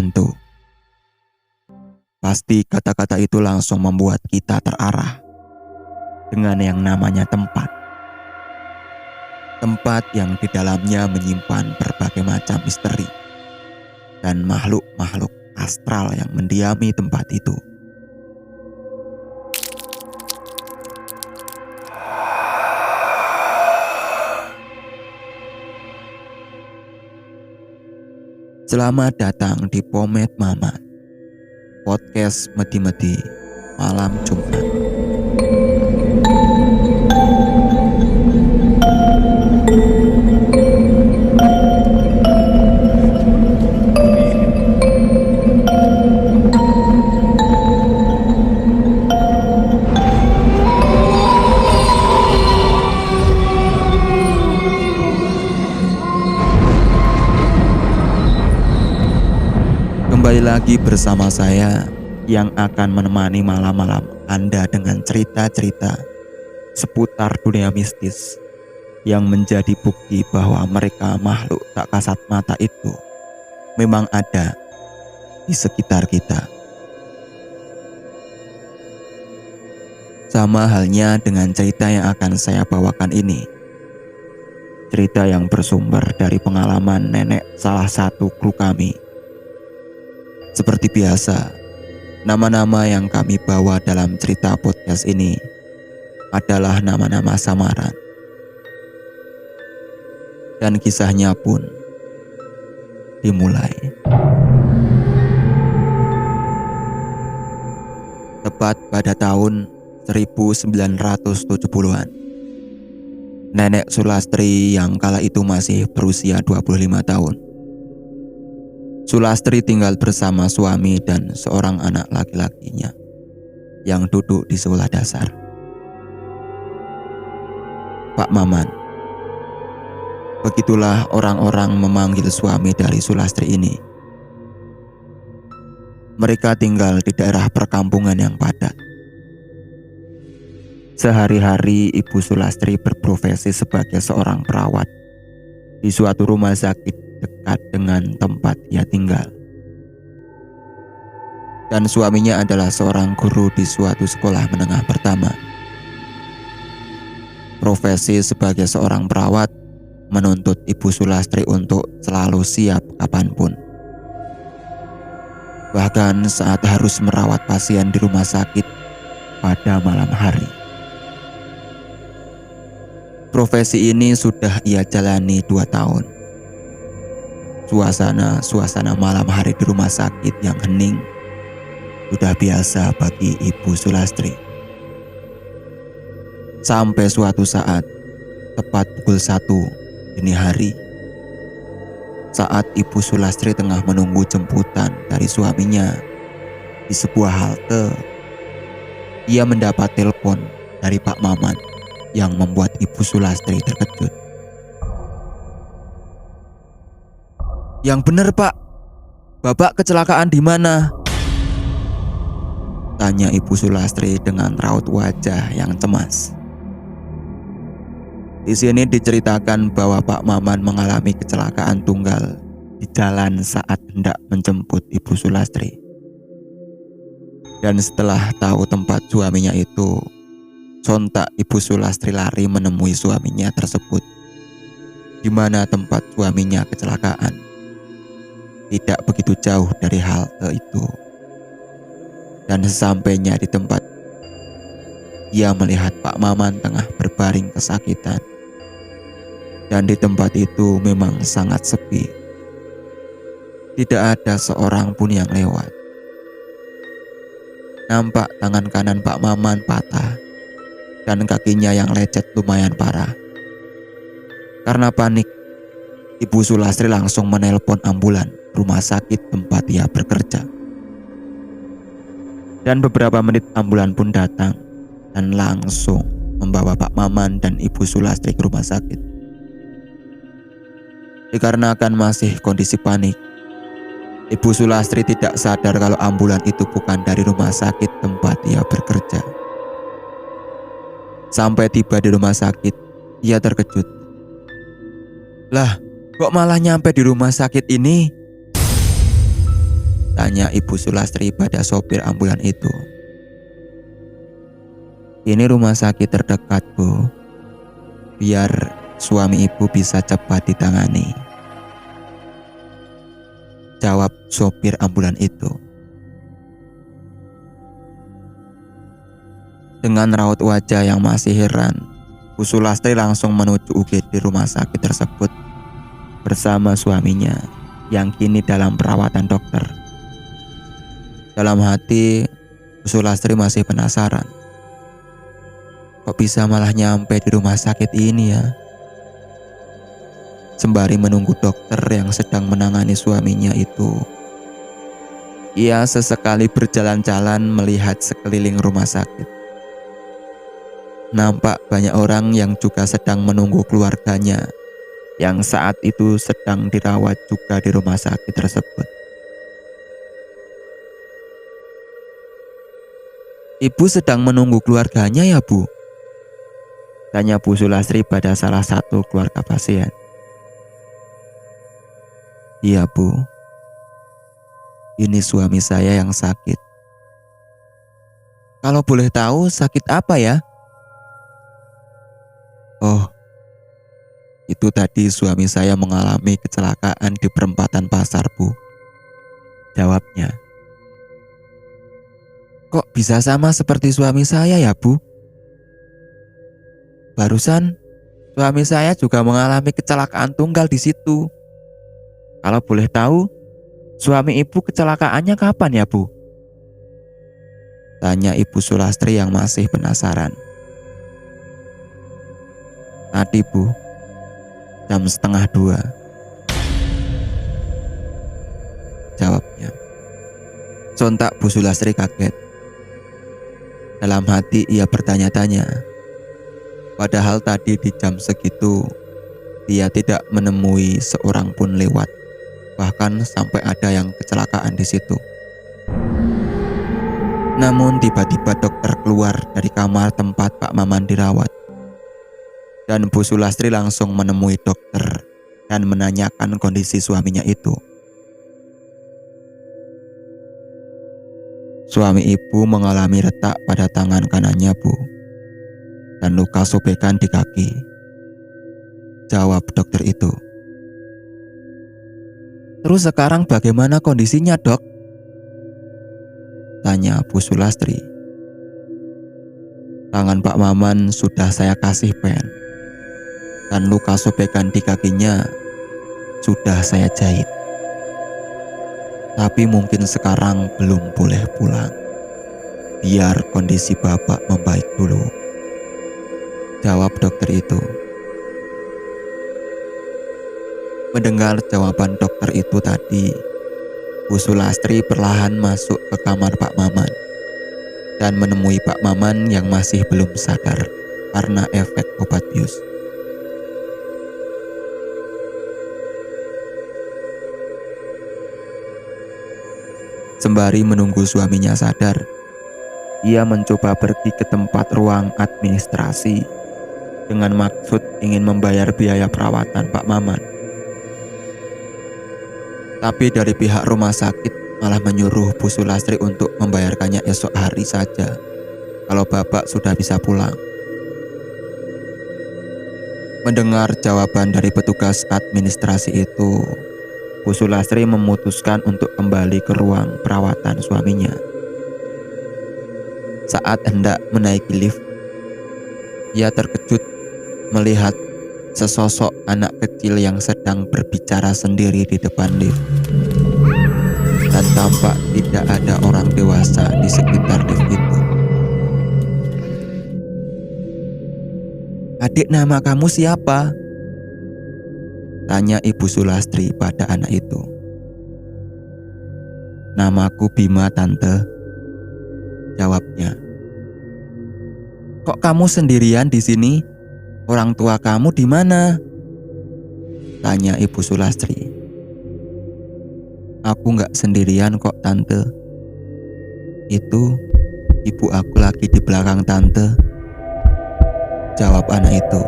membantu. Pasti kata-kata itu langsung membuat kita terarah dengan yang namanya tempat. Tempat yang di dalamnya menyimpan berbagai macam misteri dan makhluk-makhluk astral yang mendiami tempat itu. Selamat datang di Pomet Mamat, podcast Medi-Medi malam Jumat. Kembali lagi bersama saya yang akan menemani malam-malam Anda dengan cerita-cerita seputar dunia mistis yang menjadi bukti bahwa mereka makhluk tak kasat mata itu memang ada di sekitar kita. Sama halnya dengan cerita yang akan saya bawakan ini. Cerita yang bersumber dari pengalaman nenek salah satu kru kami. Seperti biasa, nama-nama yang kami bawa dalam cerita podcast ini adalah nama-nama samaran. Dan kisahnya pun dimulai. Tepat pada tahun 1970-an. Nenek Sulastri yang kala itu masih berusia 25 tahun. Sulastri tinggal bersama suami dan seorang anak laki-lakinya yang duduk di sekolah dasar. Pak Maman. Begitulah orang-orang memanggil suami dari Sulastri ini. Mereka tinggal di daerah perkampungan yang padat. Sehari-hari Ibu Sulastri berprofesi sebagai seorang perawat di suatu rumah sakit dekat dengan tempat ia tinggal. Dan suaminya adalah seorang guru di suatu sekolah menengah pertama. Profesi sebagai seorang perawat menuntut Ibu Sulastri untuk selalu siap kapanpun. Bahkan saat harus merawat pasien di rumah sakit pada malam hari. Profesi ini sudah ia jalani 2 tahun. Suasana malam hari di rumah sakit yang hening sudah biasa bagi Ibu Sulastri. Sampai suatu saat, tepat pukul 1 dini hari, saat Ibu Sulastri tengah menunggu jemputan dari suaminya di sebuah halte, ia mendapat telepon dari Pak Maman yang membuat Ibu Sulastri terkejut. "Yang benar, Pak. Bapak kecelakaan di mana?" tanya Ibu Sulastri dengan raut wajah yang cemas. Di sini diceritakan bahwa Pak Maman mengalami kecelakaan tunggal di jalan saat hendak menjemput Ibu Sulastri. Dan setelah tahu tempat suaminya itu, sontak Ibu Sulastri lari menemui suaminya tersebut, di mana tempat suaminya kecelakaan tidak begitu jauh dari halte itu. Dan sesampainya di tempat, ia melihat Pak Maman tengah berbaring kesakitan. Dan di tempat itu memang sangat sepi. Tidak ada seorang pun yang lewat. Nampak tangan kanan Pak Maman patah dan kakinya yang lecet lumayan parah. Karena panik, Ibu Sulastri langsung menelpon ambulan rumah sakit tempat ia bekerja. Dan beberapa menit ambulan pun datang dan langsung membawa Pak Maman dan Ibu Sulastri ke rumah sakit. Dikarenakan masih kondisi panik, Ibu Sulastri tidak sadar kalau ambulan itu bukan dari rumah sakit tempat ia bekerja. Sampai tiba di rumah sakit, ia terkejut. "Lah, kok malah nyampe di rumah sakit ini?" Tanya Ibu Sulastri pada sopir ambulan itu. Ini rumah sakit terdekat, Bu. Biar suami ibu bisa cepat ditangani, jawab sopir ambulan itu. Dengan raut wajah yang masih heran, Bu Sulastri langsung menuju UGD rumah sakit tersebut bersama suaminya yang kini dalam perawatan dokter. Dalam hati, Bu Sulastri masih penasaran. Kok bisa malah nyampe di rumah sakit ini ya? Sembari menunggu dokter yang sedang menangani suaminya itu, ia sesekali berjalan-jalan melihat sekeliling rumah sakit. Nampak banyak orang yang juga sedang menunggu keluarganya yang saat itu sedang dirawat juga di rumah sakit tersebut. Ibu sedang menunggu keluarganya ya, Bu? Tanya Bu Sulastri pada salah satu keluarga pasien. Iya, Bu. Ini suami saya yang sakit. Kalau boleh tahu sakit apa ya? Oh, itu tadi suami saya mengalami kecelakaan di perempatan pasar, Bu. Jawabnya. Kok bisa sama seperti suami saya ya, Bu? Barusan suami saya juga mengalami kecelakaan tunggal di situ. Kalau boleh tahu, suami ibu kecelakaannya kapan ya, Bu? Tanya Ibu Sulastri yang masih penasaran. Tadi, Bu, jam 1:30. Jawabnya. Sontak Bu Sulastri kaget. Dalam hati ia bertanya-tanya. Padahal tadi di jam segitu dia tidak menemui seorang pun lewat. Bahkan sampai ada yang kecelakaan di situ. Namun tiba-tiba dokter keluar dari kamar tempat Pak Maman dirawat. Dan Bu Sulastri langsung menemui dokter dan menanyakan kondisi suaminya itu. Suami ibu mengalami retak pada tangan kanannya, Bu, dan luka sobekan di kaki. Jawab dokter itu. Terus sekarang bagaimana kondisinya, Dok? Tanya Bu Sulastri. Tangan Pak Maman sudah saya kasih pen, dan luka sobekan di kakinya sudah saya jahit. Tapi mungkin sekarang belum boleh pulang. Biar kondisi Bapak membaik dulu. Jawab dokter itu. Mendengar jawaban dokter itu tadi, Bu Sulastri perlahan masuk ke kamar Pak Maman dan menemui Pak Maman yang masih belum sadar karena efek obat bius. Sembari menunggu suaminya sadar, ia mencoba pergi ke tempat ruang administrasi dengan maksud ingin membayar biaya perawatan Pak Maman. Tapi dari pihak rumah sakit malah menyuruh Bu Sulastri untuk membayarkannya esok hari saja, kalau Bapak sudah bisa pulang. Mendengar jawaban dari petugas administrasi itu, Bu Sulastri memutuskan untuk kembali ke ruang perawatan suaminya. Saat hendak menaiki lift, ia terkejut melihat sesosok anak kecil yang sedang berbicara sendiri di depan lift. Dan tampak tidak ada orang dewasa di sekitar lift itu. Adik, nama kamu siapa? Tanya Ibu Sulastri pada anak itu. Namaku Bima, Tante. Jawabnya. Kok kamu sendirian di sini? Orang tua kamu di mana? Tanya Ibu Sulastri. Aku nggak sendirian kok, Tante. Itu ibu aku lagi di belakang Tante. Jawab anak itu.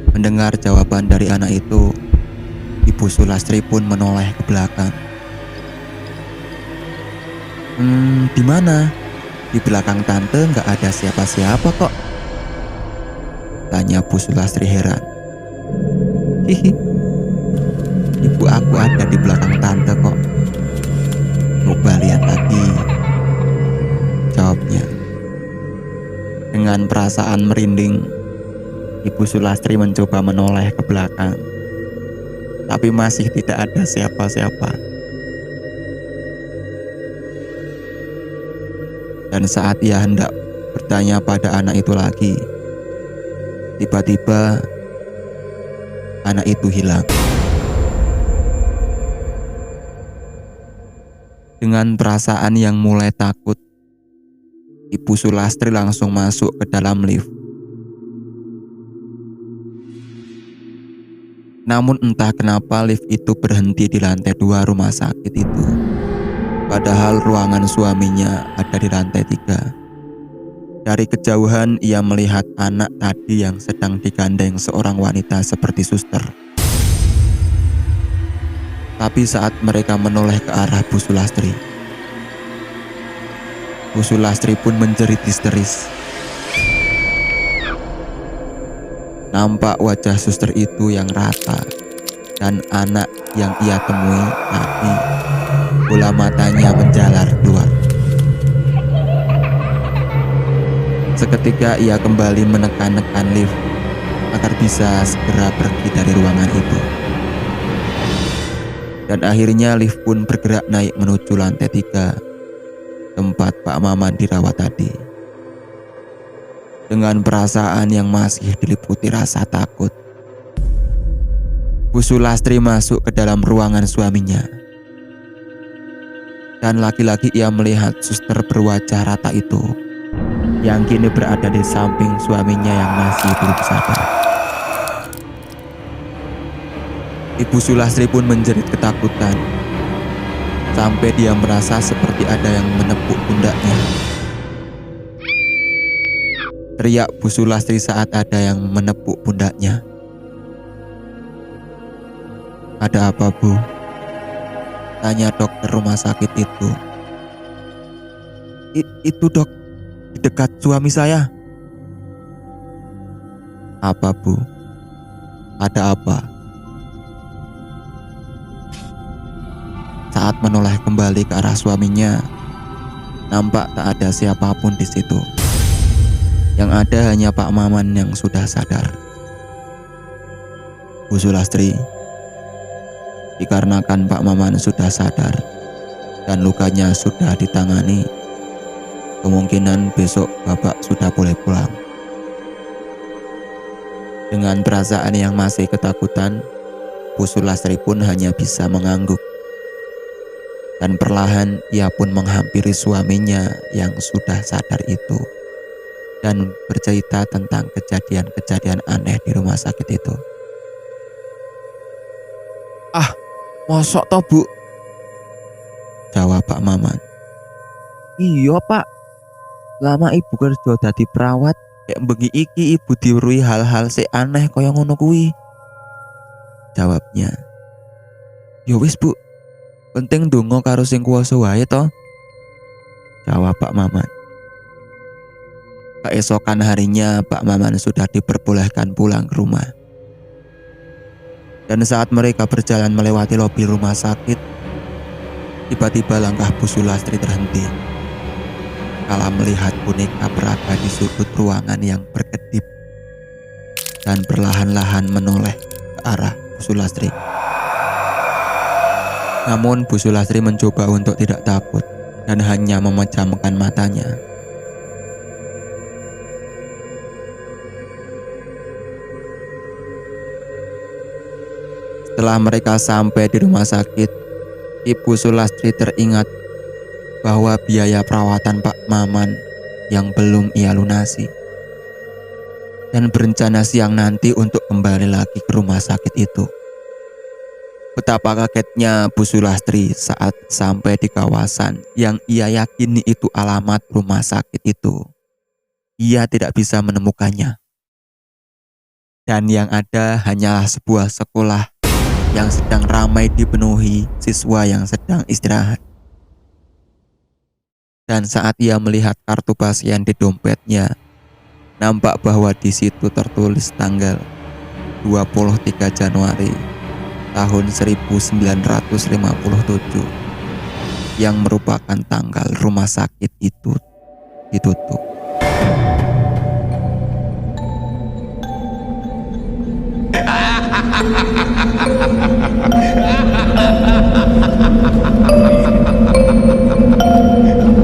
Mendengar jawaban dari anak itu, Ibu Sulastri pun menoleh ke belakang. Di mana? Di belakang tante nggak ada siapa-siapa kok. Tanya Bu Sulastri heran. Hihi, ibu aku ada di belakang tante kok. Coba lihat lagi, jawabnya. Dengan perasaan merinding, Ibu Sulastri mencoba menoleh ke belakang, tapi masih tidak ada siapa-siapa. Dan saat ia hendak bertanya pada anak itu lagi, tiba-tiba anak itu hilang. Dengan perasaan yang mulai takut, Ibu Sulastri langsung masuk ke dalam lift. Namun entah kenapa lift itu berhenti di lantai 2 rumah sakit itu. Padahal ruangan suaminya ada di lantai 3. Dari kejauhan ia melihat anak tadi yang sedang digandeng seorang wanita seperti suster. Tapi saat mereka menoleh ke arah Bu Sulastri, Bu Sulastri pun menjerit histeris. Nampak wajah suster itu yang rata dan anak yang ia temui tadi, bola matanya menjalar keluar. Seketika ia kembali menekan-nekan lift agar bisa segera pergi dari ruangan itu. Dan akhirnya lift pun bergerak naik menuju lantai 3, tempat Pak Maman dirawat tadi. Dengan perasaan yang masih diliputi rasa takut, Bu Sulastri masuk ke dalam ruangan suaminya. Dan lagi-lagi ia melihat suster berwajah rata itu, yang kini berada di samping suaminya yang masih belum sadar. Ibu Sulastri pun menjerit ketakutan, sampai dia merasa seperti ada yang menepuk pundaknya. Teriak Bu Sulastri saat ada yang menepuk pundaknya. Ada apa, Bu? Tanya dokter rumah sakit itu. Itu dok, di dekat suami saya. Apa, Bu? Ada apa? Saat menoleh kembali ke arah suaminya, nampak tak ada siapapun di situ. Yang ada hanya Pak Maman yang sudah sadar. Bu Sulastri, dikarenakan Pak Maman sudah sadar dan lukanya sudah ditangani, kemungkinan besok Bapak sudah boleh pulang. Dengan perasaan yang masih ketakutan, Bu Sulastri pun hanya bisa mengangguk. Dan perlahan ia pun menghampiri suaminya yang sudah sadar itu dan bercerita tentang kejadian-kejadian aneh di rumah sakit itu. Ah, mosok toh, Bu? Jawab Pak Maman. Iya, Pak. Lama ibu kerja dadi perawat, kayak bengi iki ibu diweruhi hal-hal sing aneh kaya ngono kuwi. Jawabnya. Ya wis, Bu. Penting ndonga karo sing kuwasa wae to. Jawab Pak Maman. Keesokan harinya Pak Maman sudah diperbolehkan pulang ke rumah. Dan saat mereka berjalan melewati lobi rumah sakit, tiba-tiba langkah Bu Sulastri terhenti kala melihat boneka berada di sudut ruangan yang berkedip dan perlahan-lahan menoleh ke arah Bu Sulastri. Namun Bu Sulastri mencoba untuk tidak takut dan hanya memejamkan matanya. Setelah mereka sampai di rumah sakit, Ibu Sulastri teringat bahwa biaya perawatan Pak Maman yang belum ia lunasi, dan berencana siang nanti untuk kembali lagi ke rumah sakit itu. Betapa kagetnya Bu Sulastri saat sampai di kawasan yang ia yakini itu alamat rumah sakit itu. Ia tidak bisa menemukannya. Dan yang ada hanyalah sebuah sekolah yang sedang ramai dipenuhi siswa yang sedang istirahat. Dan saat ia melihat kartu pasien di dompetnya, nampak bahwa di situ tertulis tanggal 23 Januari tahun 1957 yang merupakan tanggal rumah sakit itu ditutup.